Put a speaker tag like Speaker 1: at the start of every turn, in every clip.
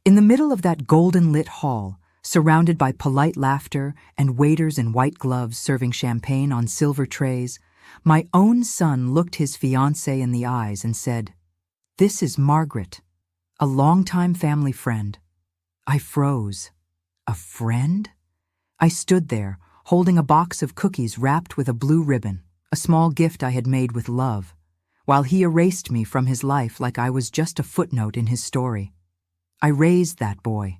Speaker 1: In the middle of that golden-lit hall, surrounded by polite laughter and waiters in white gloves serving champagne on silver trays, my own son looked his fiancée in the eyes and said, "This is Margaret, a longtime family friend." I froze. A friend? I stood there, holding a box of cookies wrapped with a blue ribbon, a small gift I had made with love, while he erased me from his life like I was just a footnote in his story. I raised that boy.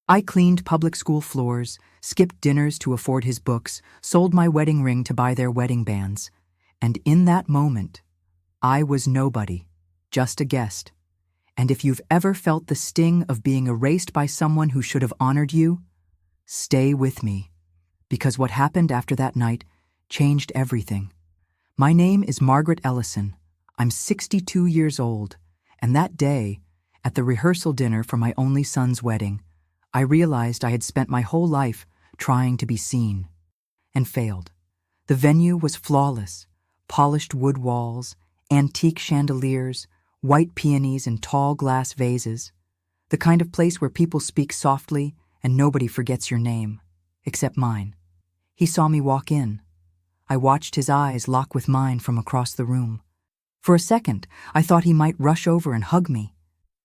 Speaker 1: I cleaned public school floors, skipped dinners to afford his books, sold my wedding ring to buy their wedding bands. And in that moment, I was nobody, just a guest. And if you've ever felt the sting of being erased by someone who should have honored you, stay with me, because what happened after that night changed everything. My name is Margaret Ellison. I'm 62 years old, and that day, at the rehearsal dinner for my only son's wedding, I realized I had spent my whole life trying to be seen, and failed. The venue was flawless: polished wood walls, antique chandeliers, white peonies in tall glass vases, the kind of place where people speak softly and nobody forgets your name, except mine. He saw me walk in. I watched his eyes lock with mine from across the room. For a second, I thought he might rush over and hug me.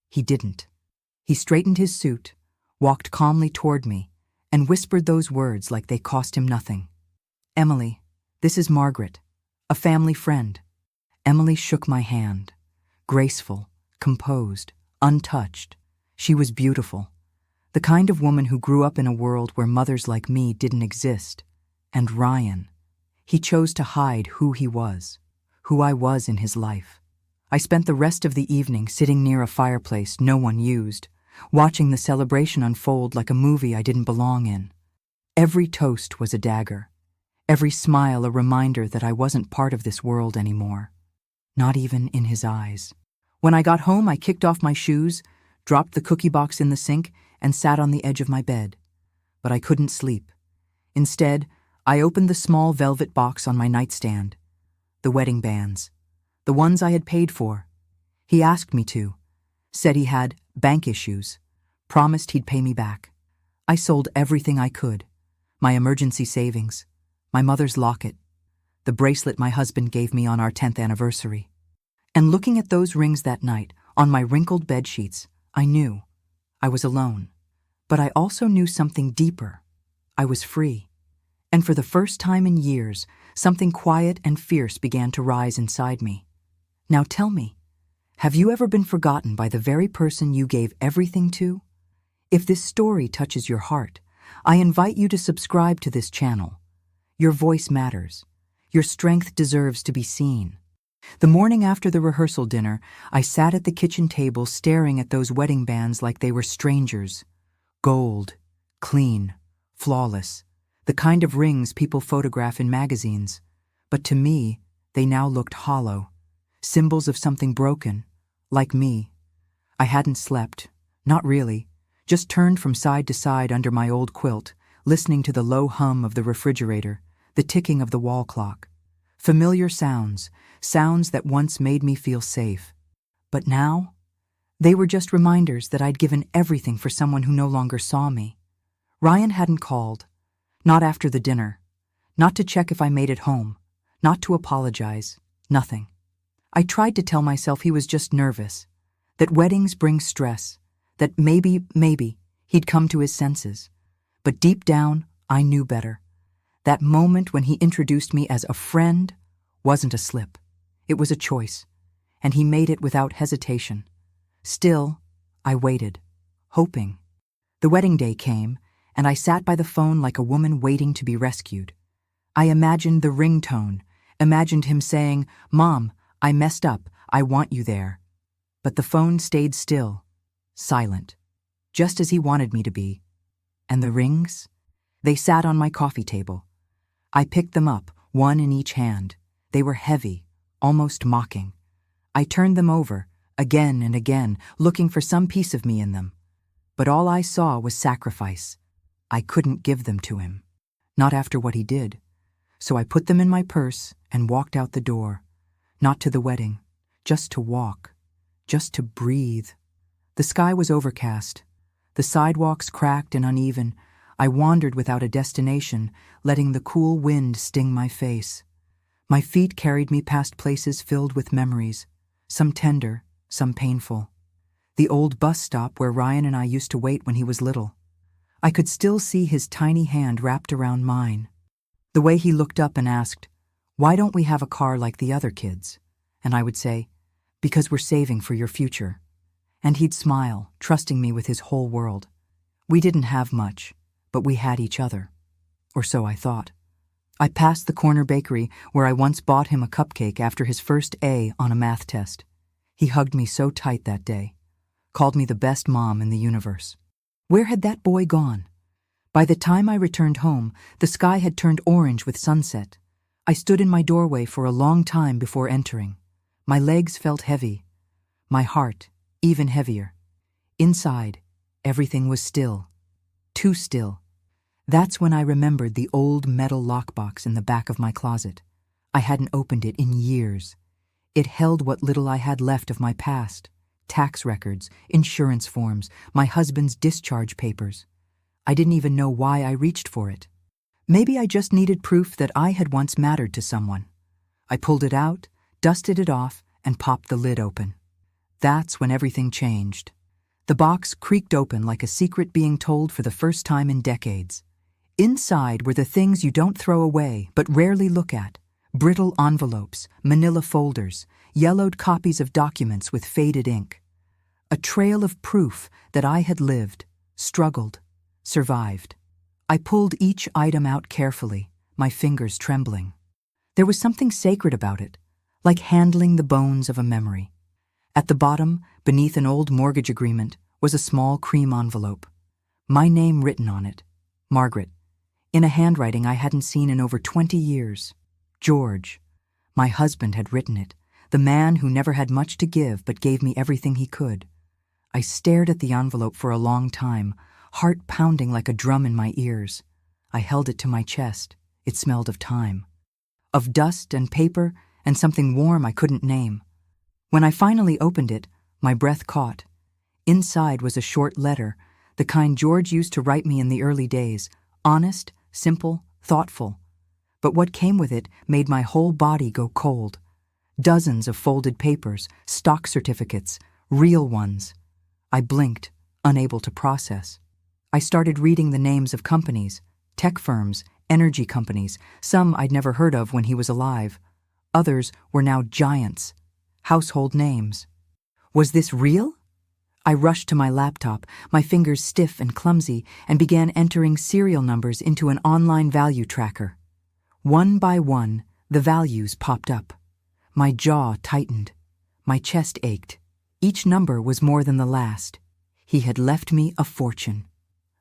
Speaker 1: He didn't. He straightened his suit, walked calmly toward me, and whispered those words like they cost him nothing. "Emily, this is Margaret, a family friend." Emily shook my hand. Graceful, composed, untouched. She was beautiful. The kind of woman who grew up in a world where mothers like me didn't exist. And Ryan. He chose to hide who he was, who I was in his life. I spent the rest of the evening sitting near a fireplace no one used, watching the celebration unfold like a movie I didn't belong in. Every toast was a dagger. Every smile a reminder that I wasn't part of this world anymore. Not even in his eyes. When I got home, I kicked off my shoes, dropped the cookie box in the sink, and sat on the edge of my bed. But I couldn't sleep. Instead, I opened the small velvet box on my nightstand. The wedding bands. The ones I had paid for. He asked me to. Said he had bank issues. Promised he'd pay me back. I sold everything I could. My emergency savings. My mother's locket. The bracelet my husband gave me on our 10th anniversary. And looking at those rings that night, on my wrinkled bedsheets, I knew. I was alone. But I also knew something deeper. I was free. And for the first time in years, something quiet and fierce began to rise inside me. Now tell me, have you ever been forgotten by the very person you gave everything to? If this story touches your heart, I invite you to subscribe to this channel. Your voice matters. Your strength deserves to be seen. The morning after the rehearsal dinner, I sat at the kitchen table staring at those wedding bands like they were strangers. Gold, clean, flawless, the kind of rings people photograph in magazines. But to me, they now looked hollow, symbols of something broken, like me. I hadn't slept, not really, just turned from side to side under my old quilt, listening to the low hum of the refrigerator, the ticking of the wall clock. Familiar sounds, sounds that once made me feel safe. But now, they were just reminders that I'd given everything for someone who no longer saw me. Ryan hadn't called, not after the dinner, not to check if I made it home, not to apologize, nothing. I tried to tell myself he was just nervous, that weddings bring stress, that maybe, he'd come to his senses. But deep down, I knew better. That moment when he introduced me as a friend wasn't a slip. It was a choice, and he made it without hesitation. Still, I waited, hoping. The wedding day came, and I sat by the phone like a woman waiting to be rescued. I imagined the ringtone, imagined him saying, "Mom, I messed up, I want you there." But the phone stayed still, silent, just as he wanted me to be. And the rings? They sat on my coffee table. I picked them up, one in each hand. They were heavy, almost mocking. I turned them over, again and again, looking for some piece of me in them. But all I saw was sacrifice. I couldn't give them to him. Not after what he did. So I put them in my purse and walked out the door. Not to the wedding, just to walk, just to breathe. The sky was overcast, The sidewalks cracked and uneven. I wandered without a destination, letting the cool wind sting my face. My feet carried me past places filled with memories, some tender, some painful. The old bus stop where Ryan and I used to wait when he was little. I could still see his tiny hand wrapped around mine. The way he looked up and asked, "Why don't we have a car like the other kids?" And I would say, "Because we're saving for your future." And he'd smile, trusting me with his whole world. We didn't have much, but we had each other. Or so I thought. I passed the corner bakery where I once bought him a cupcake after his first A on a math test. He hugged me so tight that day, called me the best mom in the universe. Where had that boy gone? By the time I returned home, the sky had turned orange with sunset. I stood in my doorway for a long time before entering. My legs felt heavy, my heart even heavier. Inside, everything was still, too still. That's when I remembered the old metal lockbox in the back of my closet. I hadn't opened it in years. It held what little I had left of my past: tax records, insurance forms, my husband's discharge papers. I didn't even know why I reached for it. Maybe I just needed proof that I had once mattered to someone. I pulled it out, dusted it off, and popped the lid open. That's when everything changed. The box creaked open like a secret being told for the first time in decades. Inside were the things you don't throw away but rarely look at: brittle envelopes, manila folders, yellowed copies of documents with faded ink. A trail of proof that I had lived, struggled, survived. I pulled each item out carefully, my fingers trembling. There was something sacred about it, like handling the bones of a memory. At the bottom, beneath an old mortgage agreement, was a small cream envelope. My name written on it, Margaret, in a handwriting I hadn't seen in over 20 years. George. My husband had written it, the man who never had much to give but gave me everything he could. I stared at the envelope for a long time, heart pounding like a drum in my ears. I held it to my chest. It smelled of time, of dust and paper and something warm I couldn't name. When I finally opened it, my breath caught. Inside was a short letter, the kind George used to write me in the early days, honest, simple, thoughtful. But what came with it made my whole body go cold. Dozens of folded papers, stock certificates, real ones. I blinked, unable to process. I started reading the names of companies, tech firms, energy companies, some I'd never heard of when he was alive. Others were now giants, household names. Was this real? I rushed to my laptop, my fingers stiff and clumsy, and began entering serial numbers into an online value tracker. One by one, the values popped up. My jaw tightened. My chest ached. Each number was more than the last. He had left me a fortune.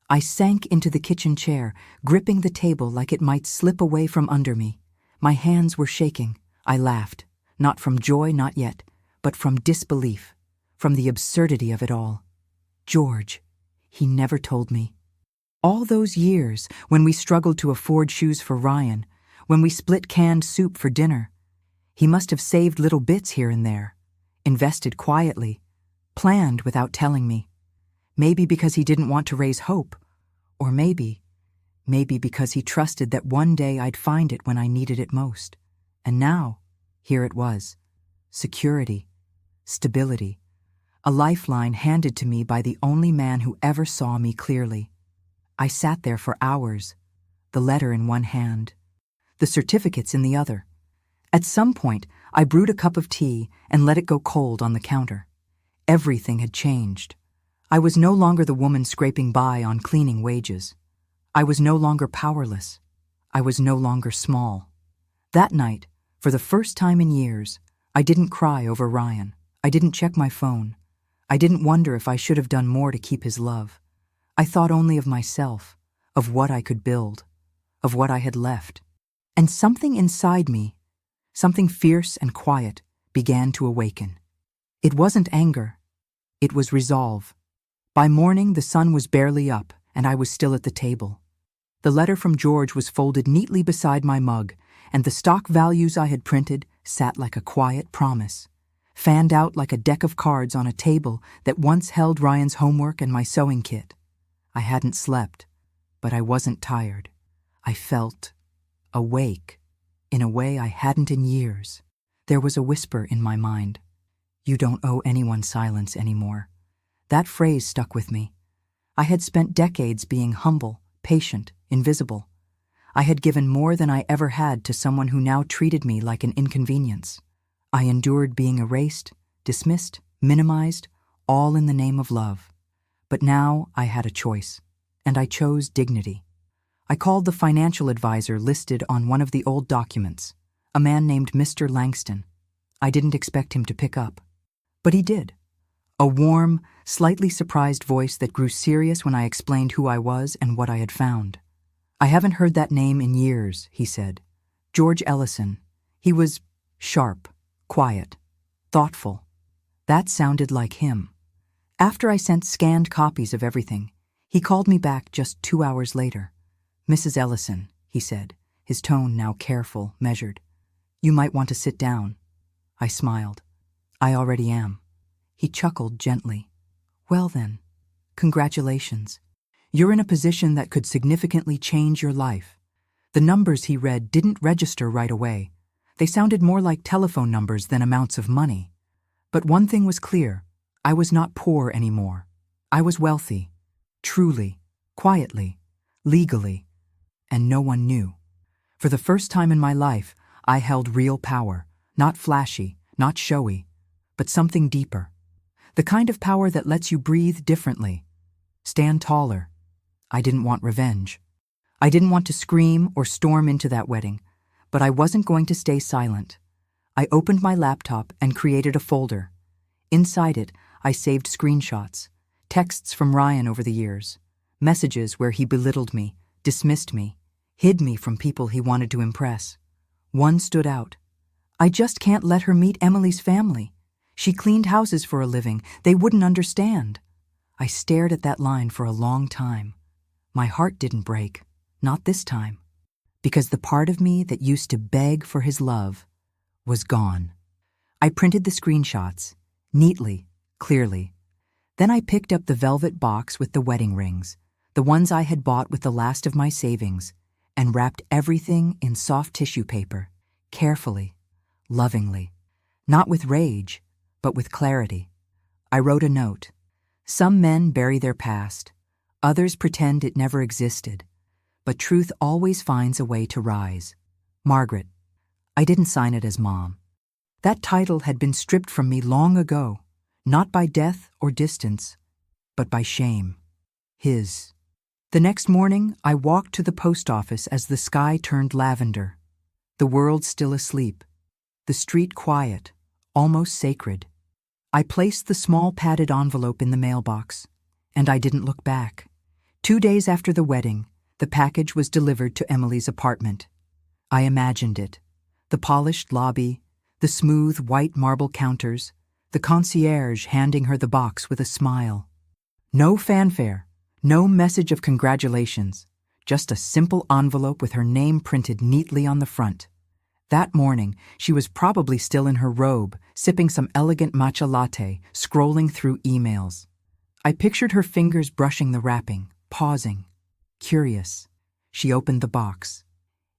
Speaker 1: I sank into the kitchen chair, gripping the table like it might slip away from under me. My hands were shaking. I laughed, not from joy, not yet, but from disbelief, from the absurdity of it all. George, he never told me. All those years when we struggled to afford shoes for Ryan, when we split canned soup for dinner, he must have saved little bits here and there, invested quietly, planned without telling me. Maybe because he didn't want to raise hope, or maybe because he trusted that one day I'd find it when I needed it most. And now, here it was. Security, stability, a lifeline handed to me by the only man who ever saw me clearly. I sat there for hours, the letter in one hand, the certificates in the other. At some point, I brewed a cup of tea and let it go cold on the counter. Everything had changed. I was no longer the woman scraping by on cleaning wages. I was no longer powerless. I was no longer small. That night, for the first time in years, I didn't cry over Ryan. I didn't check my phone. I didn't wonder if I should have done more to keep his love. I thought only of myself, of what I could build, of what I had left. And something inside me, something fierce and quiet, began to awaken. It wasn't anger. It was resolve. By morning, the sun was barely up, and I was still at the table. The letter from George was folded neatly beside my mug, and the stock values I had printed sat like a quiet promise, fanned out like a deck of cards on a table that once held Ryan's homework and my sewing kit. I hadn't slept, but I wasn't tired. I felt awake in a way I hadn't in years. There was a whisper in my mind. You don't owe anyone silence anymore. That phrase stuck with me. I had spent decades being humble, patient, invisible. I had given more than I ever had to someone who now treated me like an inconvenience. I endured being erased, dismissed, minimized, all in the name of love. But now I had a choice, and I chose dignity. I called the financial advisor listed on one of the old documents, a man named Mr. Langston. I didn't expect him to pick up, but he did. A warm, slightly surprised voice that grew serious when I explained who I was and what I had found. I haven't heard that name in years, he said. George Ellison. He was sharp, quiet, thoughtful. That sounded like him. After I sent scanned copies of everything, he called me back just 2 hours later. Mrs. Ellison, he said, his tone now careful, measured. You might want to sit down. I smiled. I already am. He chuckled gently. Well then, congratulations. You're in a position that could significantly change your life. The numbers he read didn't register right away. They sounded more like telephone numbers than amounts of money. But one thing was clear. I was not poor anymore. I was wealthy. Truly, quietly, legally. And no one knew. For the first time in my life, I held real power. Not flashy, not showy, but something deeper. The kind of power that lets you breathe differently. Stand taller. I didn't want revenge. I didn't want to scream or storm into that wedding, but I wasn't going to stay silent. I opened my laptop and created a folder. Inside it, I saved screenshots, texts from Ryan over the years, messages where he belittled me, dismissed me, hid me from people he wanted to impress. One stood out. I just can't let her meet Emily's family. She cleaned houses for a living. They wouldn't understand. I stared at that line for a long time. My heart didn't break, not this time, because the part of me that used to beg for his love was gone. I printed the screenshots, neatly, clearly. Then I picked up the velvet box with the wedding rings, the ones I had bought with the last of my savings, and wrapped everything in soft tissue paper, carefully, lovingly, not with rage, but with clarity. I wrote a note. Some men bury their past. Others pretend it never existed. But truth always finds a way to rise. Margaret. I didn't sign it as Mom. That title had been stripped from me long ago, not by death or distance, but by shame. His. The next morning, I walked to the post office as the sky turned lavender. The world still asleep. The street quiet, almost sacred. I placed the small padded envelope in the mailbox, and I didn't look back. 2 days after the wedding, the package was delivered to Emily's apartment. I imagined it. The polished lobby, the smooth white marble counters, the concierge handing her the box with a smile. No fanfare, no message of congratulations, just a simple envelope with her name printed neatly on the front. That morning, she was probably still in her robe, sipping some elegant matcha latte, scrolling through emails. I pictured her fingers brushing the wrapping, pausing, curious. She opened the box.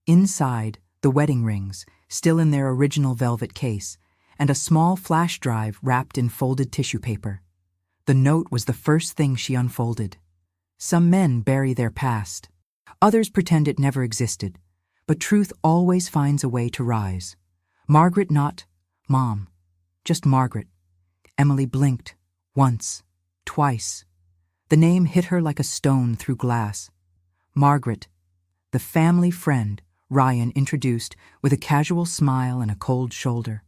Speaker 1: Inside, the wedding rings, still in their original velvet case, and a small flash drive wrapped in folded tissue paper. The note was the first thing she unfolded. Some men bury their past. Others pretend it never existed. But truth always finds a way to rise. Margaret, not Mom, just Margaret. Emily blinked, once, twice. The name hit her like a stone through glass. Margaret, the family friend Ryan introduced with a casual smile and a cold shoulder.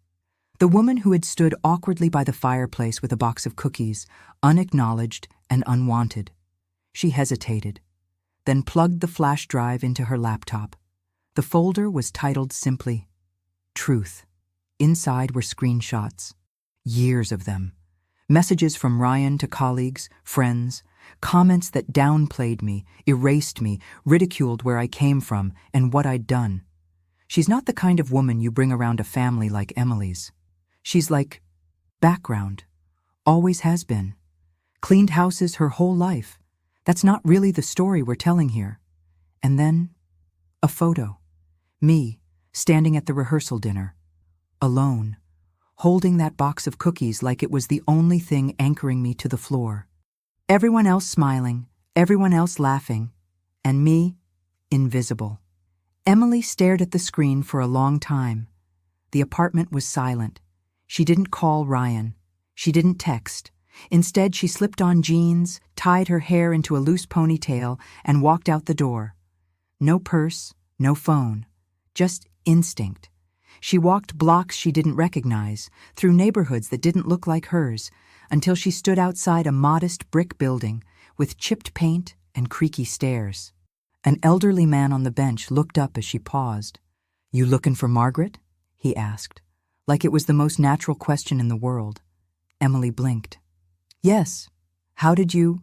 Speaker 1: The woman who had stood awkwardly by the fireplace with a box of cookies, unacknowledged and unwanted. She hesitated, then plugged the flash drive into her laptop. The folder was titled simply, Truth. Inside were screenshots, years of them. Messages from Ryan to colleagues, friends, comments that downplayed me, erased me, ridiculed where I came from and what I'd done. She's not the kind of woman you bring around a family like Emily's. She's like background, always has been. Cleaned houses her whole life. That's not really the story we're telling here. And then, a photo. Me, standing at the rehearsal dinner. Alone. Holding that box of cookies like it was the only thing anchoring me to the floor. Everyone else smiling, everyone else laughing, and me, invisible. Emily stared at the screen for a long time. The apartment was silent. She didn't call Ryan. She didn't text. Instead, she slipped on jeans, tied her hair into a loose ponytail, and walked out the door. No purse, no phone. Just instinct. She walked blocks she didn't recognize, through neighborhoods that didn't look like hers, until she stood outside a modest brick building with chipped paint and creaky stairs. An elderly man on the bench looked up as she paused. "You lookin' for Margaret?" he asked, like it was the most natural question in the world. Emily blinked. "Yes. How did you—"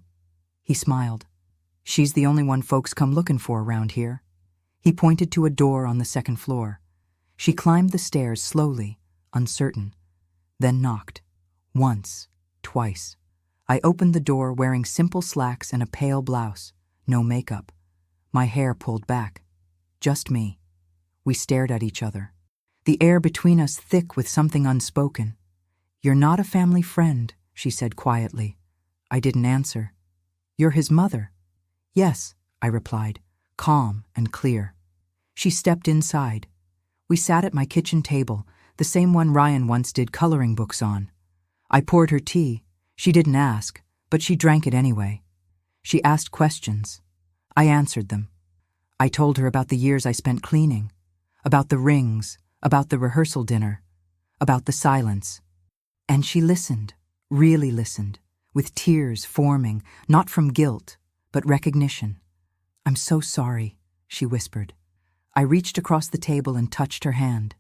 Speaker 1: He smiled. "She's the only one folks come looking for around here." He pointed to a door on the second floor. She climbed the stairs slowly, uncertain, then knocked. Once, twice. I opened the door wearing simple slacks and a pale blouse, no makeup. My hair pulled back. Just me. We stared at each other. The air between us thick with something unspoken. "You're not a family friend," she said quietly. I didn't answer. "You're his mother." "Yes," I replied, calm and clear. She stepped inside. We sat at my kitchen table, the same one Ryan once did coloring books on. I poured her tea. She didn't ask, but she drank it anyway. She asked questions. I answered them. I told her about the years I spent cleaning, about the rings, about the rehearsal dinner, about the silence. And she listened, really listened, with tears forming, not from guilt, but recognition. "I'm so sorry," she whispered. I reached across the table and touched her hand.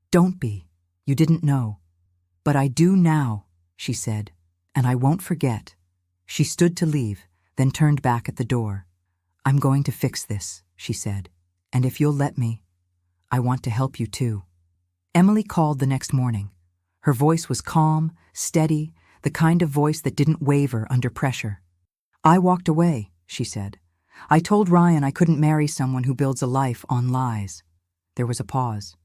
Speaker 1: "Don't be. You didn't know." "But I do now," she said, "and I won't forget." She stood to leave, then turned back at the door. "I'm going to fix this," she said, "and if you'll let me, I want to help you too." Emily called the next morning. Her voice was calm, steady, the kind of voice that didn't waver under pressure. "I walked away," she said. "I told Ryan I couldn't marry someone who builds a life on lies." There was a pause.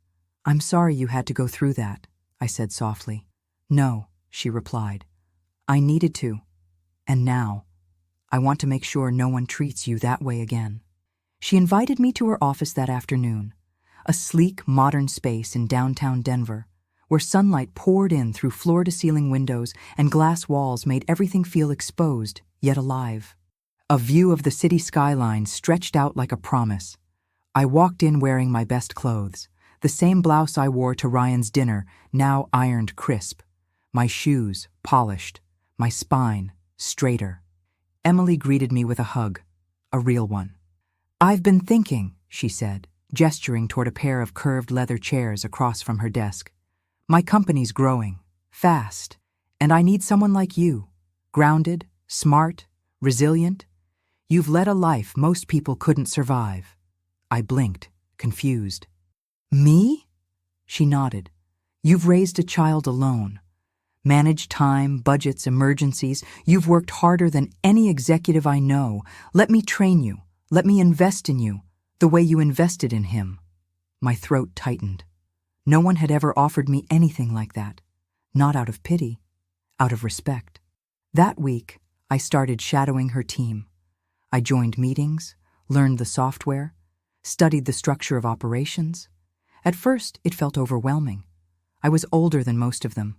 Speaker 1: "I'm sorry you had to go through that," I said softly. "No," she replied. "I needed to. And now, I want to make sure no one treats you that way again." She invited me to her office that afternoon, a sleek, modern space in downtown Denver, where sunlight poured in through floor-to-ceiling windows and glass walls made everything feel exposed, yet alive. A view of the city skyline stretched out like a promise. I walked in wearing my best clothes, the same blouse I wore to Ryan's dinner, now ironed crisp, my shoes polished, my spine straighter. Emily greeted me with a hug, a real one. "I've been thinking," she said, gesturing toward a pair of curved leather chairs across from her desk. "My company's growing, fast, and I need someone like you, grounded, smart, resilient. You've led a life most people couldn't survive." I blinked, confused. "Me?" She nodded. "You've raised a child alone. Managed time, budgets, emergencies. You've worked harder than any executive I know. Let me train you. Let me invest in you, the way you invested in him." My throat tightened. No one had ever offered me anything like that. Not out of pity, out of respect. That week, I started shadowing her team. I joined meetings, learned the software, studied the structure of operations. At first, it felt overwhelming. I was older than most of them,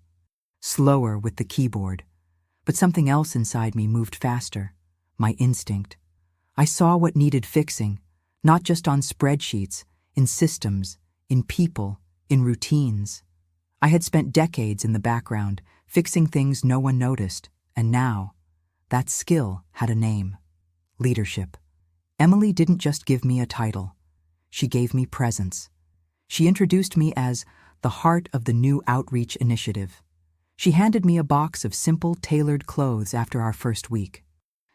Speaker 1: slower with the keyboard, but something else inside me moved faster, my instinct. I saw what needed fixing, not just on spreadsheets, in systems, in people, in routines. I had spent decades in the background, fixing things no one noticed, and now, that skill had a name. Leadership. Emily didn't just give me a title. She gave me presence. She introduced me as the heart of the new outreach initiative. She handed me a box of simple, tailored clothes after our first week.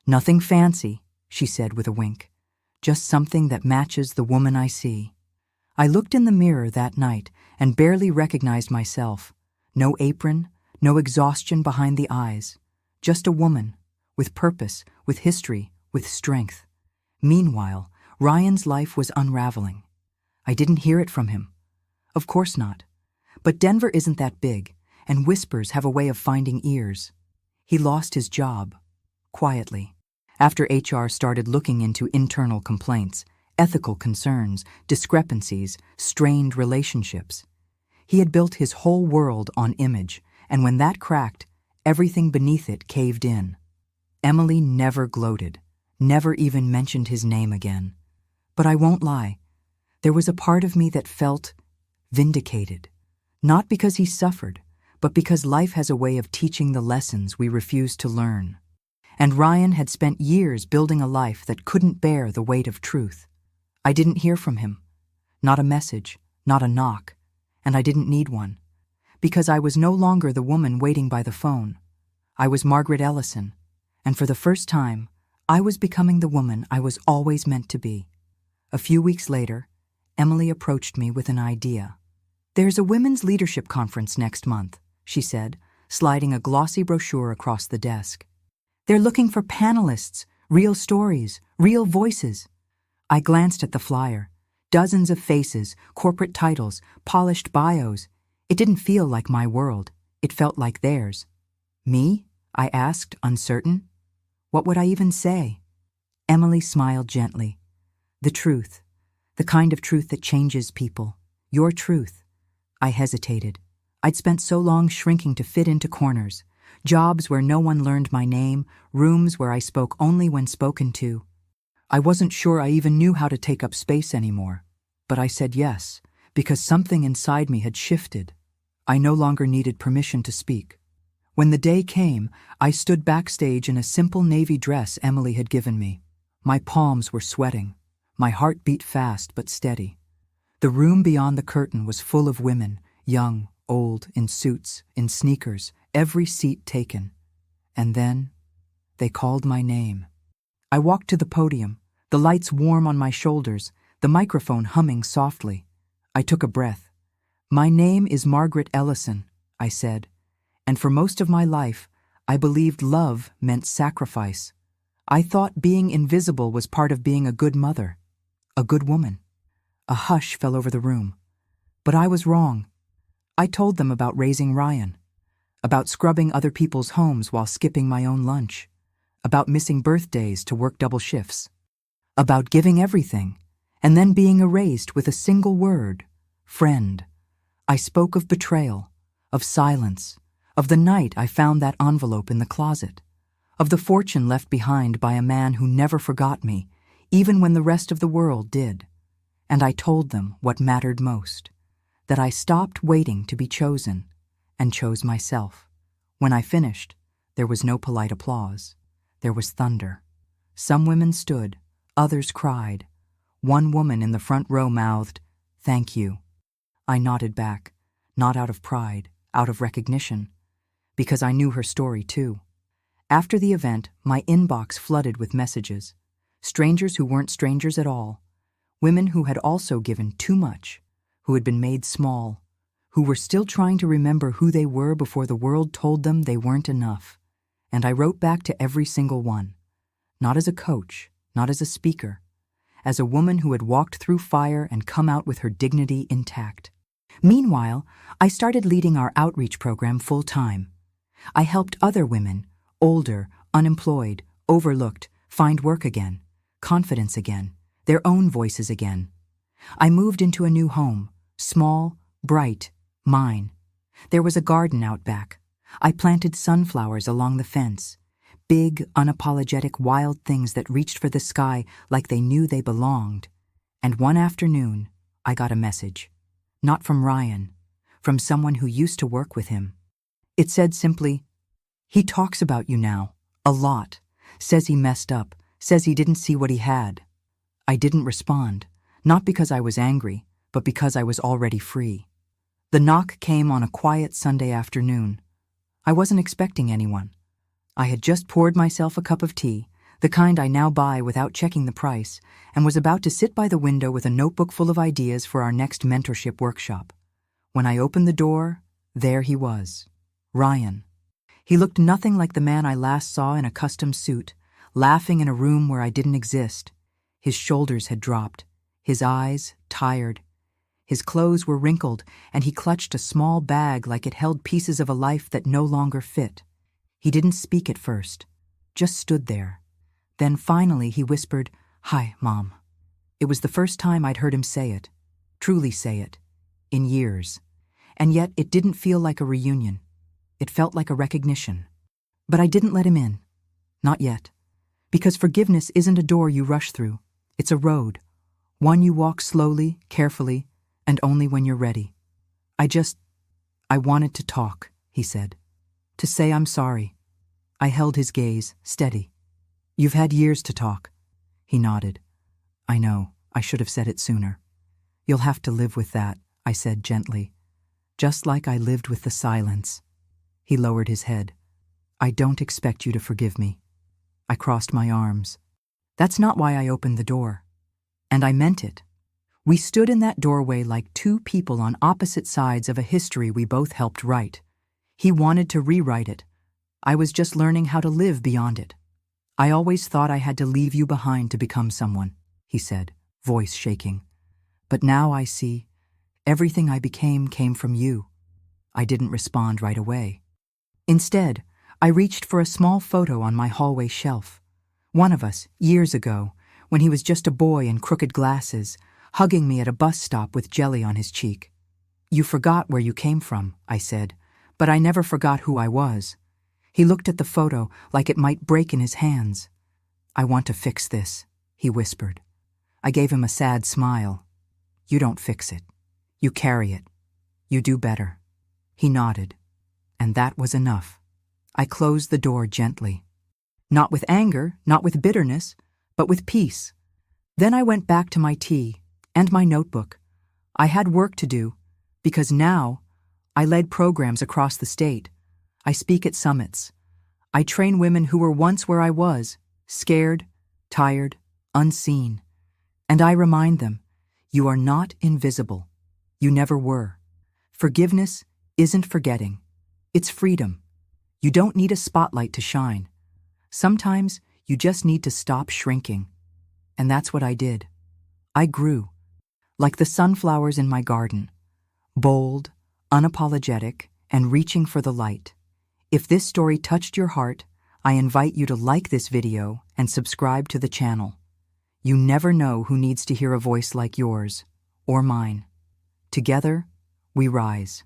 Speaker 1: "Nothing fancy," she said with a wink. "Just something that matches the woman I see." I looked in the mirror that night and barely recognized myself. No apron, no exhaustion behind the eyes. Just a woman, with purpose, with history, with strength. Meanwhile, Ryan's life was unraveling. I didn't hear it from him. Of course not. But Denver isn't that big, and whispers have a way of finding ears. He lost his job. Quietly. After HR started looking into internal complaints, ethical concerns, discrepancies, strained relationships. He had built his whole world on image, and when that cracked, everything beneath it caved in. Emily never gloated, never even mentioned his name again. But I won't lie, there was a part of me that felt vindicated. Not because he suffered, but because life has a way of teaching the lessons we refuse to learn. And Ryan had spent years building a life that couldn't bear the weight of truth. I didn't hear from him. Not a message, not a knock, and I didn't need one. Because I was no longer the woman waiting by the phone. I was Margaret Ellison, and for the first time, I was becoming the woman I was always meant to be. A few weeks later, Emily approached me with an idea. "There's a women's leadership conference next month," she said, sliding a glossy brochure across the desk. "They're looking for panelists, real stories, real voices." I glanced at the flyer. Dozens of faces, corporate titles, polished bios. It didn't feel like my world. It felt like theirs. "Me?" I asked, uncertain. What would I even say? Emily smiled gently. "The truth. The kind of truth that changes people. Your truth." I hesitated. I'd spent so long shrinking to fit into corners. Jobs where no one learned my name, rooms where I spoke only when spoken to. I wasn't sure I even knew how to take up space anymore. But I said yes, because something inside me had shifted. I no longer needed permission to speak. When the day came, I stood backstage in a simple navy dress Emily had given me. My palms were sweating. My heart beat fast but steady. The room beyond the curtain was full of women, young, old, in suits, in sneakers, every seat taken. And then, they called my name. I walked to the podium, the lights warm on my shoulders, the microphone humming softly. I took a breath. "My name is Margaret Ellison," I said, and for most of my life, I believed love meant sacrifice. I thought being invisible was part of being a good mother, a good woman. A hush fell over the room. But I was wrong. I told them about raising Ryan, about scrubbing other people's homes while skipping my own lunch, about missing birthdays to work double shifts, about giving everything, and then being erased with a single word, friend. I spoke of betrayal, of silence, of the night I found that envelope in the closet, of the fortune left behind by a man who never forgot me, even when the rest of the world did. And I told them what mattered most, that I stopped waiting to be chosen and chose myself. When I finished, there was no polite applause. There was thunder. Some women stood, others cried. One woman in the front row mouthed, "Thank you." I nodded back, not out of pride, out of recognition, because I knew her story too. After the event, my inbox flooded with messages. Strangers who weren't strangers at all. Women who had also given too much, who had been made small, who were still trying to remember who they were before the world told them they weren't enough. And I wrote back to every single one. Not as a coach, not as a speaker, as a woman who had walked through fire and come out with her dignity intact. Meanwhile, I started leading our outreach program full-time. I helped other women, older, unemployed, overlooked, find work again, confidence again, their own voices again. I moved into a new home, small, bright, mine. There was a garden out back. I planted sunflowers along the fence, big, unapologetic, wild things that reached for the sky like they knew they belonged. And one afternoon, I got a message. Not from Ryan, from someone who used to work with him. It said simply, "He talks about you now, a lot, says he messed up, says he didn't see what he had." I didn't respond, not because I was angry, but because I was already free. The knock came on a quiet Sunday afternoon. I wasn't expecting anyone. I had just poured myself a cup of tea, the kind I now buy without checking the price, and was about to sit by the window with a notebook full of ideas for our next mentorship workshop. When I opened the door, there he was, Ryan. He looked nothing like the man I last saw in a custom suit, laughing in a room where I didn't exist. His shoulders had dropped, his eyes tired. His clothes were wrinkled, and he clutched a small bag like it held pieces of a life that no longer fit. He didn't speak at first, just stood there. Then finally he whispered, "Hi, Mom." It was the first time I'd heard him say it, truly say it, in years. And yet it didn't feel like a reunion. It felt like a recognition. But I didn't let him in. Not yet. Because forgiveness isn't a door you rush through. It's a road. One you walk slowly, carefully, and only when you're ready. I wanted to talk, he said. To say I'm sorry. I held his gaze, steady. You've had years to talk. He nodded. I know, I should have said it sooner. You'll have to live with that, I said gently. Just like I lived with the silence. He lowered his head. I don't expect you to forgive me. I crossed my arms. That's not why I opened the door. And I meant it. We stood in that doorway like two people on opposite sides of a history we both helped write. He wanted to rewrite it. I was just learning how to live beyond it. I always thought I had to leave you behind to become someone, he said, voice shaking. But now I see, everything I became came from you. I didn't respond right away. Instead, I reached for a small photo on my hallway shelf. One of us, years ago, when he was just a boy in crooked glasses, hugging me at a bus stop with jelly on his cheek. You forgot where you came from, I said, but I never forgot who I was. He looked at the photo like it might break in his hands. I want to fix this, he whispered. I gave him a sad smile. You don't fix it. You carry it. You do better. He nodded. And that was enough. I closed the door gently. Not with anger, not with bitterness, but with peace. Then I went back to my tea and my notebook. I had work to do, because now I led programs across the state. I speak at summits. I train women who were once where I was, scared, tired, unseen. And I remind them, you are not invisible. You never were. Forgiveness isn't forgetting. It's freedom. You don't need a spotlight to shine. Sometimes you just need to stop shrinking. And that's what I did. I grew, like the sunflowers in my garden, bold, unapologetic, and reaching for the light. If this story touched your heart, I invite you to like this video and subscribe to the channel. You never know who needs to hear a voice like yours, or mine. Together, we rise.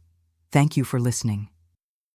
Speaker 1: Thank you for listening.